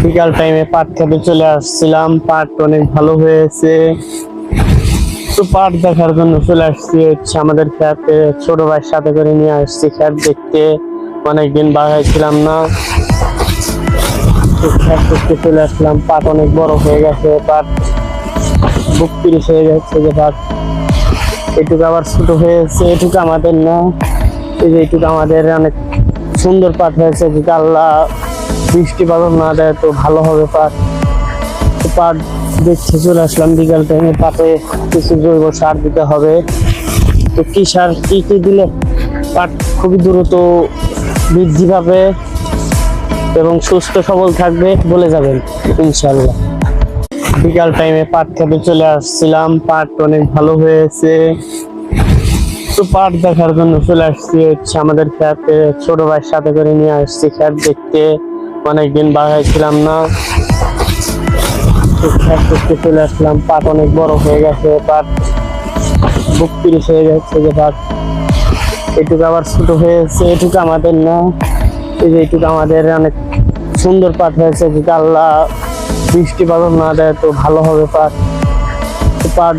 বিকাল টাইমে পাট খেতে চলে আসছিলাম। পাট অনেক ভালো হয়েছে, তো পাট দেখার জন্য চলে আসছি আমাদের খেতে। ছোট ভাইয়ের সাথে করে নিয়ে আসছি খেত দেখতে, অনেকদিন বাগাইছিলাম না, তো খেত দেখতে চলে আসলাম। পাট অনেক বড় হয়ে গেছে, পাট বুক তিরিশ হয়ে গেছে যে পাট। এটুকু আবার ছোট হয়েছে, এটুকু আমাদের না, এই যে এইটুকু আমাদের। অনেক সুন্দর পাট হয়েছে, যদি আল্লাহ বৃষ্টি বাদল না দেয় তো ভালো হবে পাট। তো পাট দেখতে চলে আসলাম বিকাল টাইমে। পাটে কিছু জৈব সার দিতে হবে, তো কি সার কি কি দিলে পাট খুবই দ্রুত বৃদ্ধি পাবে এবং সুস্থ সবল থাকবে বলে যাবেন ইনশাল্লাহ। বিকাল টাইমে পাট খেতে চলে আসছিলাম। পাট অনেক ভালো হয়েছে, তো পাট দেখার জন্য চলে আসছি আমাদের খেতে। ছোট ভাইয়ের সাথে করে নিয়ে আসছি খেত দেখতে, অনেকদিন বাগাইছিলাম না, তো খেত দেখতে চলে আসলাম। পাট অনেক বড় হয়ে গেছে, পাট বুক তিরিশ হয়ে গেছে যে পাট। এটুকু আবার ছোট হয়েছে, এটুকু আমাদের না, এই যে এইটুকু আমাদের। অনেক সুন্দর পাট হয়েছে, যদি আল্লাহ বৃষ্টি বাদল না দেয় তো ভালো হবে পাট। তো পাট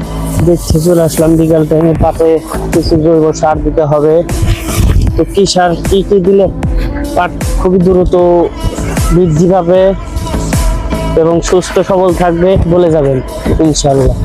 দেখতে চলে আসলাম বিকাল টাইমে। পাটে কিছু জৈব সার দিতে হবে, তো কি সার কি কি দিলে পাট খুবই দ্রুত বৃদ্ধি পাবে এবং সুস্থ সবল থাকবে বলে যাবেন ইনশাল্লাহ।